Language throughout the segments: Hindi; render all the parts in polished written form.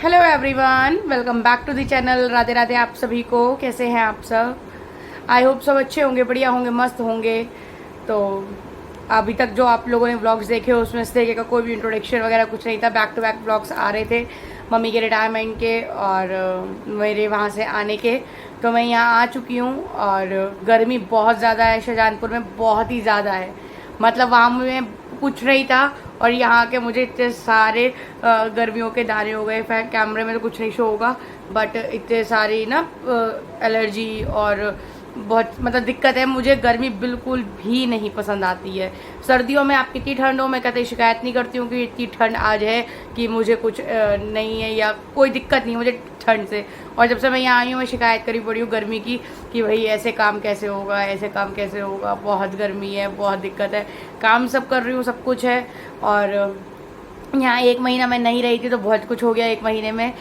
Hello everyone, welcome back to the channel. Radhe Radhe आप सभी को। कैसे हैं आप सब? आई होप सब अच्छे होंगे, बढ़िया होंगे, मस्त होंगे। तो अभी तक जो आप लोगों ने व्लॉग्स देखे उसमें इस तरीके का कोई भी इंट्रोडक्शन वगैरह कुछ नहीं था। बैक टू बैक व्लॉग्स आ रहे थे मम्मी के रिटायरमेंट के और मेरे वहाँ से आने के। तो मैं यहाँ आ चुकी हूँ और गर्मी बहुत ज़्यादा है शाहजहानपुर में, बहुत ही ज़्यादा है। मतलब वहाँ में कुछ नहीं था और यहाँ के मुझे इतने सारे गर्मियों के दाने हो गए। कैमरे में तो कुछ नहीं शो होगा, बट इतने सारी ना एलर्जी और बहुत मतलब दिक्कत है। मुझे गर्मी बिल्कुल भी नहीं पसंद आती है। सर्दियों में आप कितनी ठंड हो, मैं कतई शिकायत नहीं करती हूँ कि इतनी ठंड आज है कि मुझे कुछ नहीं है या कोई दिक्कत नहीं मुझे ठंड से। और जब से मैं यहाँ आई हूँ मैं शिकायत करी पड़ी हूँ गर्मी की कि भाई ऐसे काम कैसे होगा, ऐसे काम कैसे होगा, बहुत गर्मी है, बहुत दिक्कत है। काम सब कर रही हूँ, सब कुछ है। और यहाँ 1 महीना मैं नहीं रही थी तो बहुत कुछ हो गया 1 महीने में।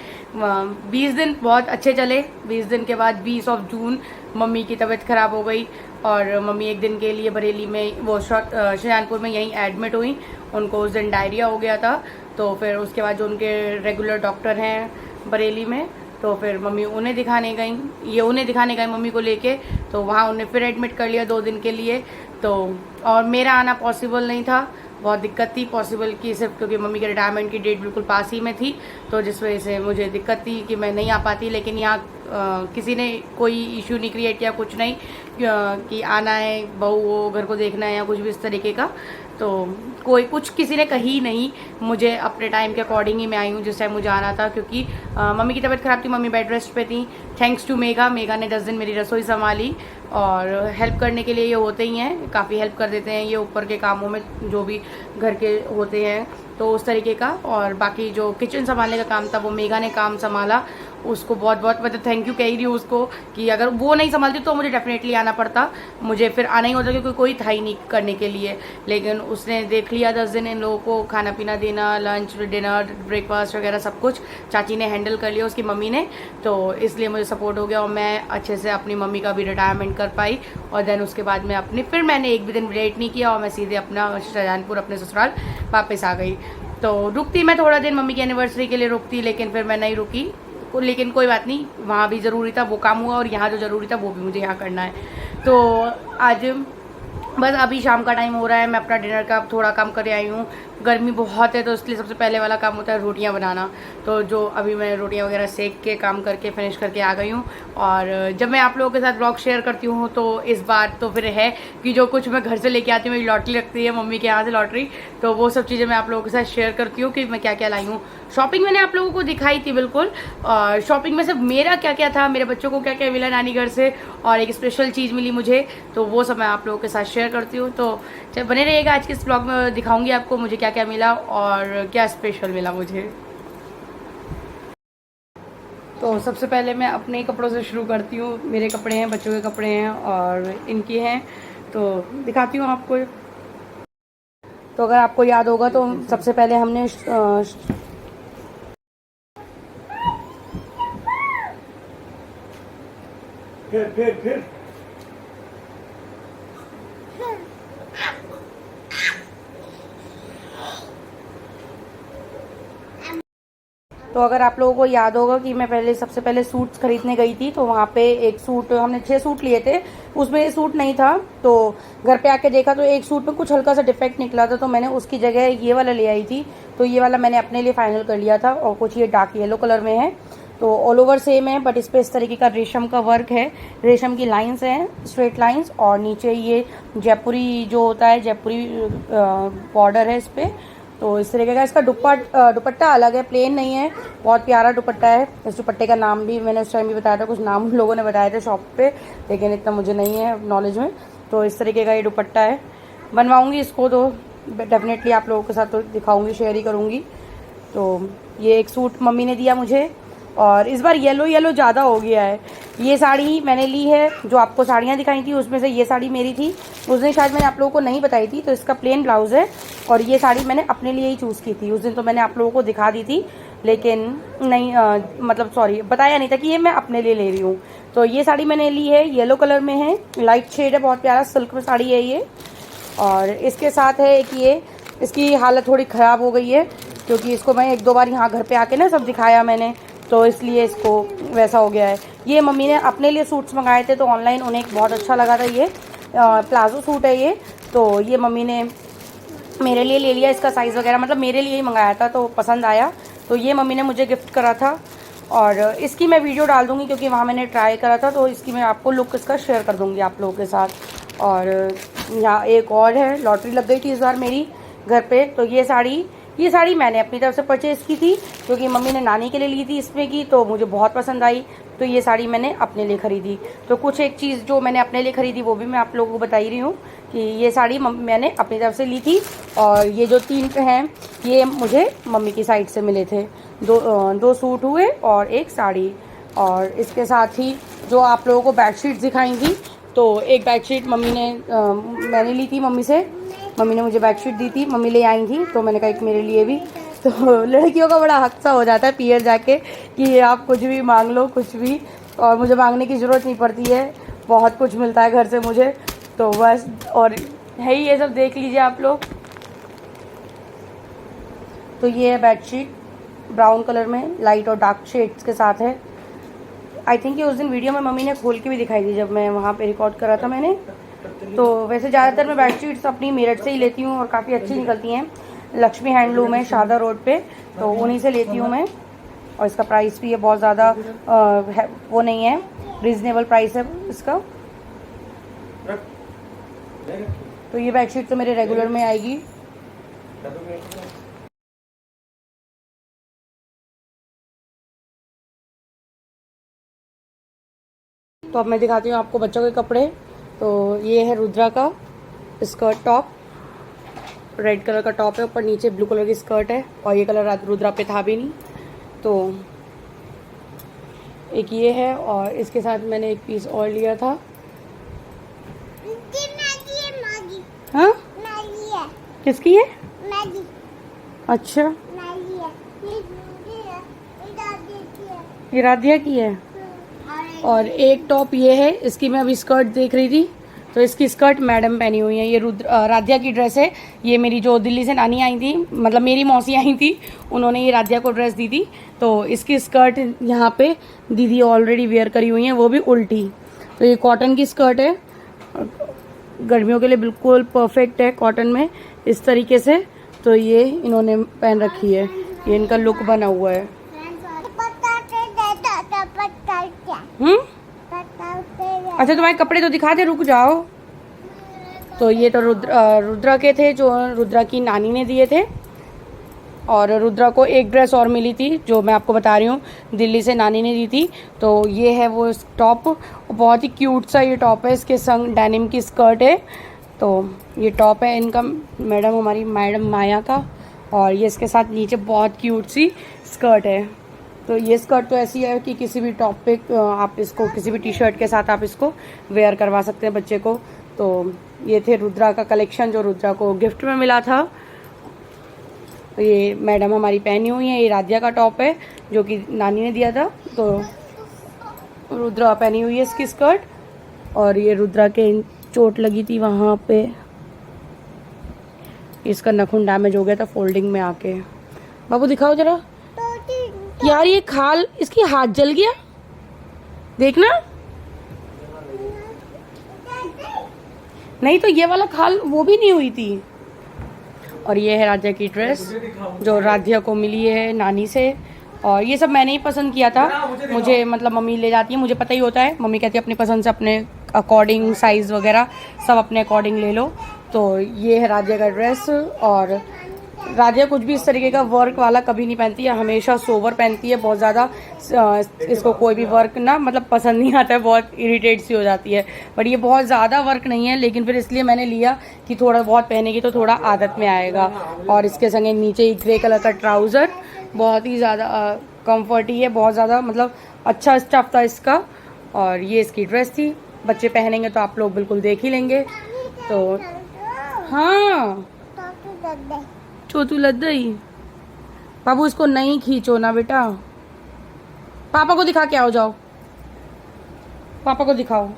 20 दिन बहुत अच्छे चले। 20 दिन के बाद 20 जून मम्मी की तबीयत ख़राब हो गई और मम्मी एक दिन के लिए बरेली में वो शाहजहानपुर में यहीं एडमिट हुई। उनको उस दिन डायरिया हो गया था। तो फिर उसके बाद जो उनके रेगुलर डॉक्टर हैं बरेली में, तो फिर मम्मी उन्हें दिखाने गई मम्मी को लेके। तो वहाँ उन्हें फिर एडमिट कर लिया 2 दिन के लिए। तो और मेरा आना पॉसिबल नहीं था, बहुत दिक्कत थी पॉसिबल की, सिर्फ क्योंकि मम्मी के रिटायरमेंट की डेट बिल्कुल पास ही में थी। तो जिस वजह से मुझे दिक्कत थी कि मैं नहीं आ पाती। लेकिन यहाँ किसी ने कोई इशू नहीं क्रिएट किया, कुछ नहीं कि आना है, बहू हो, घर को देखना है या कुछ भी इस तरीके का। तो कोई कुछ किसी ने कही नहीं। मुझे अपने टाइम के अकॉर्डिंग ही मैं आई हूँ जिस टाइम मुझे आना था, क्योंकि मम्मी की तबीयत ख़राब थी, मम्मी बेड रेस्ट पे थी। थैंक्स टू मेगा ने 10 दिन मेरी रसोई संभाली। और हेल्प करने के लिए ये होते ही हैं, काफ़ी हेल्प कर देते हैं ये ऊपर के कामों में जो भी घर के होते हैं, तो उस तरीके का। और बाकी जो किचन संभालने का काम था वो मेगा ने काम संभाला। उसको बहुत बहुत मतलब थैंक यू कह रही हूँ उसको कि अगर वो नहीं संभालती तो मुझे डेफिनेटली आना पड़ता, मुझे फिर आना ही होता क्योंकि कोई था ही नहीं करने के लिए। लेकिन उसने देख लिया 10 दिन इन लोगों को खाना पीना देना, लंच डिनर ब्रेकफास्ट वगैरह सब कुछ चाची ने हैंडल कर लिया, उसकी मम्मी ने। तो इसलिए मुझे सपोर्ट हो गया और मैं अच्छे से अपनी मम्मी का भी रिटायरमेंट कर पाई। और देन उसके बाद में फिर मैंने एक भी दिन वेट नहीं किया और मैं सीधे अपना शाहजहानपुर अपने ससुराल वापस आ गई। तो रुकती मैं थोड़ा दिन मम्मी की एनिवर्सरी के लिए रुकती, लेकिन फिर मैं नहीं रुकी। लेकिन कोई बात नहीं, वहाँ भी ज़रूरी था वो काम हुआ और यहाँ जो ज़रूरी था वो भी मुझे यहाँ करना है। तो आज बस अभी शाम का टाइम हो रहा है, मैं अपना डिनर का थोड़ा काम कर आई हूँ। गर्मी बहुत है तो इसलिए सबसे पहले वाला काम होता है रोटियां बनाना। तो जो अभी मैं रोटियां वगैरह सेक के काम करके फिनिश करके आ गई हूँ। और जब मैं आप लोगों के साथ ब्लॉग शेयर करती हूँ तो इस बार तो फिर है कि जो कुछ मैं घर से लेके आती हूँ, मेरी लॉटरी लगती है मम्मी के यहाँ से लॉटरी, तो वो सब चीज़ें मैं आप लोगों के साथ शेयर करती हूँ कि मैं क्या क्या लाई हूँ। शॉपिंग मैंने आप लोगों को दिखाई थी बिल्कुल, और शॉपिंग में सिर्फ मेरा क्या क्या था, मेरे बच्चों को क्या क्या मिला नानी घर से, और एक स्पेशल चीज़ मिली मुझे, तो वो सब मैं आप लोगों के साथ शेयर करती हूँ। तो चल बने रहिएगा, आज के इस ब्लॉग में दिखाऊंगी आपको मुझे क्या क्या मिला और क्या स्पेशल मिला मुझे। तो सबसे पहले मैं अपने कपड़ों से शुरू करती हूँ। मेरे कपड़े हैं, बच्चों के कपड़े हैं और इनके हैं, तो दिखाती हूँ आपको। तो अगर आपको याद होगा तो सबसे पहले हमने फिर तो अगर आप लोगों को याद होगा कि मैं सबसे पहले सूट्स खरीदने गई थी, तो वहाँ पे एक सूट, हमने 6 सूट लिए थे, उसमें ये सूट नहीं था। तो घर पे आके देखा तो एक सूट में कुछ हल्का सा डिफेक्ट निकला था, तो मैंने उसकी जगह ये वाला ले आई थी। तो ये वाला मैंने अपने लिए फाइनल कर लिया था और कुछ ये डार्क येलो कलर में है। तो ऑल ओवर सेम है, बट इस पर इस तरीके का रेशम का वर्क है, रेशम की लाइन्स हैं, स्ट्रेट लाइन्स, और नीचे ये जयपुरी जो होता है, जयपुरी बॉर्डर है इस पर। तो इस तरीके का इसका दुपट्टा अलग है, प्लेन नहीं है, बहुत प्यारा दुपट्टा है। इस दुपट्टे का नाम भी मैंने उस टाइम भी बताया था, कुछ नाम लोगों ने बताए थे शॉप पे, लेकिन इतना मुझे नहीं है नॉलेज में। तो इस तरीके का ये दुपट्टा है, बनवाऊंगी इसको तो डेफिनेटली आप लोगों के साथ तो दिखाऊंगी, शेयर ही करूंगी। तो ये एक सूट मम्मी ने दिया मुझे, और इस बार येलो ज़्यादा हो गया है। ये साड़ी मैंने ली है, जो आपको साड़ियाँ दिखाई थी उसमें से ये साड़ी मेरी थी, उस दिन शायद मैंने आप लोगों को नहीं बताई थी। तो इसका प्लेन ब्लाउज़ है और ये साड़ी मैंने अपने लिए ही चूज़ की थी। उस दिन तो मैंने आप लोगों को दिखा दी थी, लेकिन नहीं मतलब सॉरी बताया नहीं था कि ये मैं अपने लिए ले रही हूँ। तो ये साड़ी मैंने ली है, येलो कलर में है, लाइट शेड है, बहुत प्यारा सिल्क में साड़ी है ये। और इसके साथ है एक ये, इसकी हालत थोड़ी ख़राब हो गई है, क्योंकि इसको मैं 1-2 बार यहाँ घर पे आके ना सब दिखाया मैंने, तो इसलिए इसको वैसा हो गया है। ये मम्मी ने अपने लिए सूट्स मंगाए थे, तो ऑनलाइन उन्हें बहुत अच्छा लगा था। ये प्लाजो सूट है ये, तो ये मम्मी ने मेरे लिए ले लिया। इसका साइज़ वगैरह मतलब मेरे लिए ही मंगाया था, तो पसंद आया, तो ये मम्मी ने मुझे गिफ्ट करा था। और इसकी मैं वीडियो डाल दूँगी क्योंकि वहाँ मैंने ट्राई करा था, तो इसकी मैं आपको लुक इसका शेयर कर दूँगी आप लोगों के साथ। और यहाँ एक और है, लॉटरी लग गई थी इस बार मेरी घर पे। तो ये साड़ी मैंने अपनी तरफ से परचेज़ की थी, क्योंकि मम्मी ने नानी के लिए ली थी इसमें की, तो मुझे बहुत पसंद आई, तो ये साड़ी मैंने अपने लिए ख़रीदी। तो कुछ एक चीज़ जो मैंने अपने लिए ख़रीदी वो भी मैं आप लोगों को बता ही रही हूँ कि ये साड़ी मैंने अपनी तरफ से ली थी। और ये जो 3 हैं ये मुझे मम्मी की साइड से मिले थे। दो सूट हुए और एक साड़ी। और इसके साथ ही जो आप लोगों को बेडशीट दिखाई थी, तो एक बेडशीट मैंने ली थी मम्मी से। मम्मी ने मुझे बेडशीट दी थी, मम्मी ले आई थी, तो मैंने कहा एक मेरे लिए भी। तो लड़कियों का बड़ा हक सा हो जाता है पियर जाके कि आप कुछ भी मांग लो, कुछ भी, और मुझे मांगने की ज़रूरत नहीं पड़ती है, बहुत कुछ मिलता है घर से मुझे, तो बस। और है ही ये सब, देख लीजिए आप लोग। तो ये है बेडशीट, ब्राउन कलर में लाइट और डार्क शेड्स के साथ है। आई थिंक ये उस दिन वीडियो में मम्मी ने खोल के भी दिखाई थी जब मैं वहाँ पे रिकॉर्ड करा था मैंने। तो वैसे ज़्यादातर मैं बेडशीट्स अपनी मेरठ से ही लेती हूँ और काफ़ी अच्छी निकलती हैं। लक्ष्मी हैंडलूम है शादा रोड पे, तो उन्हीं से लेती हूँ मैं। और इसका प्राइस भी है बहुत ज़्यादा वो नहीं है, रिजनेबल प्राइस है इसका। तो ये बेडशीट तो मेरे रेगुलर में आएगी। तो अब मैं दिखाती हूँ आपको बच्चों के कपड़े। तो ये है रुद्रा का स्कर्ट टॉप, रेड कलर का टॉप है, ऊपर नीचे ब्लू कलर की स्कर्ट है, और ये कलर रुद्रा पे था भी नहीं, तो एक ये है। और इसके साथ मैंने एक पीस और लिया था। हाँ, किसकी है? अच्छा, ये राधिया की है। और एक टॉप ये है, इसकी मैं अभी स्कर्ट देख रही थी, तो इसकी स्कर्ट मैडम पहनी हुई है। ये राधिया की ड्रेस है। ये मेरी जो दिल्ली से नानी आई थी, मतलब मेरी मौसी आई थी, उन्होंने ये राधिया को ड्रेस दी थी, तो इसकी स्कर्ट यहाँ पे दीदी ऑलरेडी वेयर करी हुई है, वो भी उल्टी। तो ये कॉटन की स्कर्ट है, गर्मियों के लिए बिल्कुल परफेक्ट है कॉटन में इस तरीके से। तो ये इन्होंने पहन रखी है, ये इनका लुक बना हुआ है। अच्छा, तुम्हारे कपड़े तो दिखा दे, रुक जाओ। तो ये तो रुद्रा के थे, जो रुद्रा की नानी ने दिए थे। और रुद्रा को एक ड्रेस और मिली थी, जो मैं आपको बता रही हूँ, दिल्ली से नानी ने दी थी। तो ये है वो टॉप, बहुत ही क्यूट सा ये टॉप है, इसके संग डेनिम की स्कर्ट है। तो ये टॉप है इनका, हमारी मैडम माया का। और ये इसके साथ नीचे बहुत क्यूट सी स्कर्ट है। तो ये स्कर्ट तो ऐसी है कि किसी भी टॉप पे आप इसको, किसी भी टी शर्ट के साथ आप इसको वेयर करवा सकते हैं बच्चे को। तो ये थे रुद्रा का कलेक्शन, जो रुद्रा को गिफ्ट में मिला था। तो ये मैडम हमारी पहनी हुई है। ये राधिया का टॉप है जो कि नानी ने दिया था, तो रुद्रा पहनी हुई है इसकी स्कर्ट। और ये रुद्रा के चोट लगी थी वहाँ पे, इसका नखून डैमेज हो गया था फोल्डिंग में आके। बाबू दिखाओ जरा यार, ये खाल, इसकी हाथ जल गया, देखना। नहीं तो ये वाला खाल वो भी नहीं हुई थी। और ये है राधिया की ड्रेस, जो राधिया को मिली है नानी से। और ये सब मैंने ही पसंद किया था, मुझे मतलब मम्मी ले जाती है, मुझे पता ही होता है, मम्मी कहती है अपनी पसंद से अपने अकॉर्डिंग साइज़ वगैरह सब अपने अकॉर्डिंग ले लो। तो ये है राधिया का ड्रेस। और राधिया कुछ भी इस तरीके का वर्क वाला कभी नहीं पहनती है, हमेशा सोवर पहनती है बहुत ज़्यादा। इसको कोई भी वर्क ना मतलब पसंद नहीं आता है, बहुत इरिटेट सी हो जाती है। बट ये बहुत ज़्यादा वर्क नहीं है, लेकिन फिर इसलिए मैंने लिया कि थोड़ा बहुत पहनेगी तो थोड़ा आदत में आएगा। और इसके संगे नीचे ही ग्रे कलर का ट्राउज़र, बहुत ही ज़्यादा कम्फर्टी है, बहुत ज़्यादा मतलब अच्छा स्टफ था इसका। और ये इसकी ड्रेस थी, बच्चे पहनेंगे तो आप लोग बिल्कुल देख ही लेंगे। तो हाँ, छोटू लद्दई बाबू, इसको नहीं खींचो ना बेटा, पापा को दिखा के आओ, जाओ पापा को दिखाओ।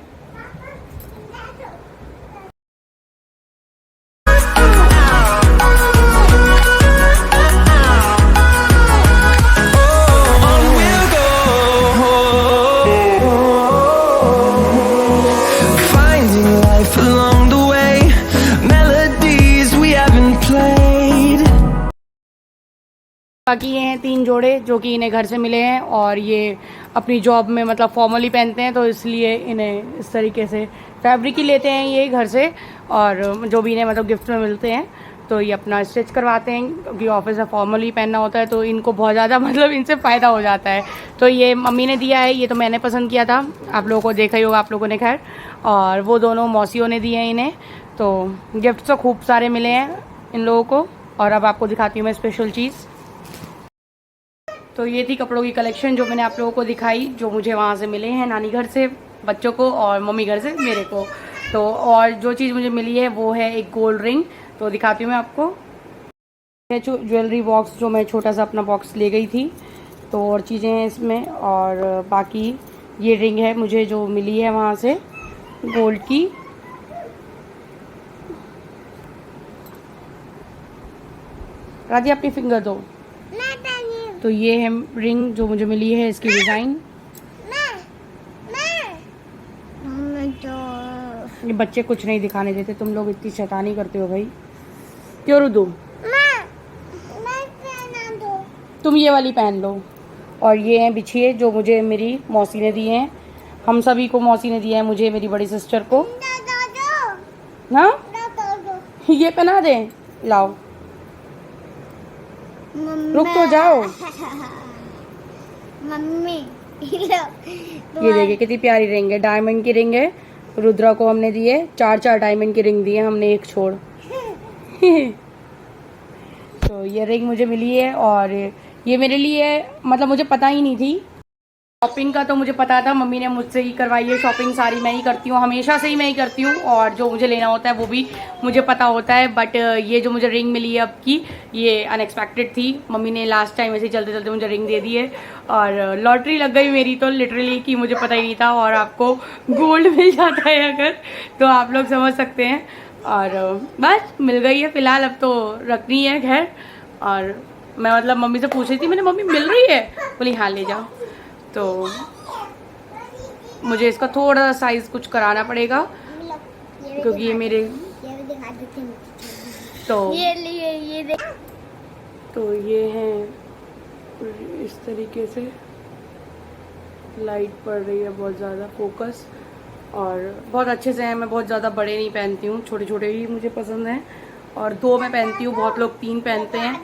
बाकी ये हैं 3 जोड़े जो कि इन्हें घर से मिले हैं, और ये अपनी जॉब में मतलब फॉर्मली पहनते हैं, तो इसलिए इन्हें इस तरीके से फैब्रिक ही लेते हैं ये घर से, और जो भी इन्हें मतलब गिफ्ट में मिलते हैं तो ये अपना स्टिच करवाते हैं, क्योंकि ऑफिस में फॉर्मली पहनना होता है तो इनको बहुत ज़्यादा मतलब इनसे फ़ायदा हो जाता है। तो ये मम्मी ने दिया है, ये तो मैंने पसंद किया था, आप लोगों को देखा ही होगा आप लोगों ने खैर, और वो दोनों मौसियों ने दिए हैं इन्हें। तो गिफ्ट तो खूब सारे मिले हैं इन लोगों को, और अब आपको दिखाती हूँ मैं स्पेशल चीज़। तो ये थी कपड़ों की कलेक्शन जो मैंने आप लोगों को दिखाई, जो मुझे वहाँ से मिले हैं, नानी घर से बच्चों को और मम्मी घर से मेरे को। तो और जो चीज़ मुझे मिली है वो है एक गोल्ड रिंग, तो दिखाती हूँ मैं आपको। ये ज्वेलरी बॉक्स जो मैं छोटा सा अपना बॉक्स ले गई थी, तो और चीज़ें हैं इसमें, और बाकी ये रिंग है मुझे जो मिली है वहाँ से गोल्ड की। राधी अपनी फिंगर दो। तो ये है रिंग जो मुझे मिली है, इसकी डिज़ाइन। ये बच्चे कुछ नहीं दिखाने देते, तुम लोग इतनी शैतानी करते हो भाई। क्यों रुदू? तुम ये वाली पहन लो। और ये हैं बिछिए जो मुझे मेरी मौसी ने दिए हैं, हम सभी को मौसी ने दिया है, मुझे मेरी बड़ी सिस्टर को। हाँ ये पहना दे, लाओ रुक तो जाओ। मम्मी ये देखिए कितनी प्यारी रिंग है, डायमंड की रिंग है। रुद्रा को हमने दिए 4 डायमंड की रिंग दी है हमने, एक छोड़। तो ये रिंग मुझे मिली है, और ये मेरे लिए मतलब मुझे पता ही नहीं थी। शॉपिंग का तो मुझे पता था, मम्मी ने मुझसे ही करवाई है शॉपिंग, सारी मैं ही करती हूँ, हमेशा से ही मैं ही करती हूँ, और जो मुझे लेना होता है वो भी मुझे पता होता है। बट ये जो मुझे रिंग मिली है अब की, ये अनएक्सपेक्टेड थी। मम्मी ने लास्ट टाइम ऐसे ही चलते चलते मुझे रिंग दे दी है, और लॉटरी लग गई मेरी तो लिटरली, कि मुझे पता ही नहीं था। और आपको गोल्ड मिल जाता है अगर, तो आप लोग समझ सकते हैं। और बस मिल गई है फिलहाल, अब तो रखनी है खैर। और मैं मतलब मम्मी से पूछ रही थी, मैंने मम्मी मिल रही है, बोली हाँ ले जाओ। तो मुझे इसका थोड़ा सा साइज कुछ कराना पड़ेगा, क्योंकि ये मेरे तो ये है इस तरीके से। लाइट पड़ रही है बहुत ज़्यादा, फोकस, और बहुत अच्छे से है। मैं बहुत ज़्यादा बड़े नहीं पहनती हूँ, छोटे छोटे ही मुझे पसंद हैं, और 2 मैं पहनती हूँ, बहुत लोग 3 पहनते हैं,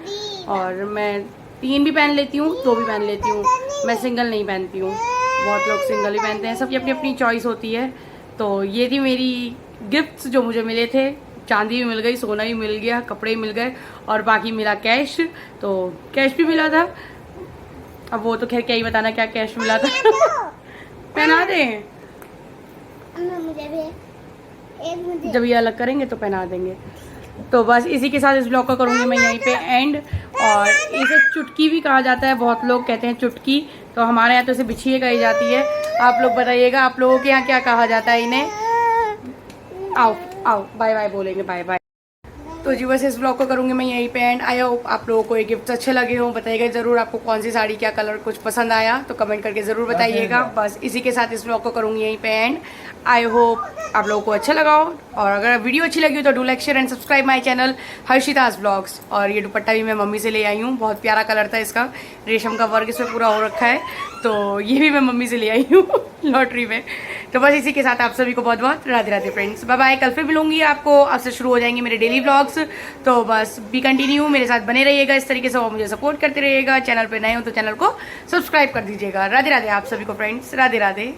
और मैं 3 भी पहन लेती हूँ, 2 भी पहन लेती हूँ। मैं सिंगल नहीं पहनती हूँ, बहुत लोग सिंगल ही पहनते हैं, सबकी अपनी अपनी चॉइस होती है। तो ये थी मेरी गिफ्ट्स जो मुझे मिले थे, चांदी भी मिल गई, सोना भी मिल गया, कपड़े मिल गए, और बाकी मिला कैश। तो कैश भी मिला था, अब वो तो खैर क्या ही बताना क्या कैश मिला था। पहना दे, जब ये अलग करेंगे तो पहना देंगे। तो बस इसी के साथ इस ब्लॉग का करूँगी मैं यहीं पे एंड। और इसे चुटकी भी कहा जाता है, बहुत लोग कहते हैं चुटकी, तो हमारे यहाँ तो इसे बिछिए कही जाती है। आप लोग बताइएगा आप लोगों के यहाँ क्या कहा जाता है इन्हें। आओ आओ बाय बाय बोलेंगे, बाय बाय। तो जी बस इस ब्लॉग को करूँगी मैं यहीं पे एंड। आई होप आप लोगों को ये गिफ्ट अच्छे लगे हों। बताइएगा ज़रूर आपको कौन सी साड़ी, क्या कलर कुछ पसंद आया, तो कमेंट करके ज़रूर बताइएगा। बस इसी के साथ इस ब्लॉग को करूँगी यहीं पे एंड। आई होप आप लोगों को अच्छा लगा हो, और अगर वीडियो अच्छी लगी हो तो do like share and subscribe my channel Harshita's blogs. और ये दुपट्टा भी मैं मम्मी से ले आई हूँ, बहुत प्यारा कलर था इसका, रेशम का वर्क इसमें पूरा हो रखा है, तो ये भी मैं मम्मी से ले आई हूँ लॉटरी में। तो बस इसी के साथ आप सभी को बहुत बहुत Radhe Radhe friends, bye bye. कल फिर मिलूंगी आपको, आपसे शुरू हो जाएंगे मेरे डेली ब्लॉग्स। तो बस बी कंटिन्यू, मेरे साथ बने रहिएगा इस तरीके से, और मुझे सपोर्ट करते रहिएगा। चैनल पे नए हो तो चैनल को सब्सक्राइब कर दीजिएगा। राधे राधे आप सभी को फ्रेंड्स, राधे राधे।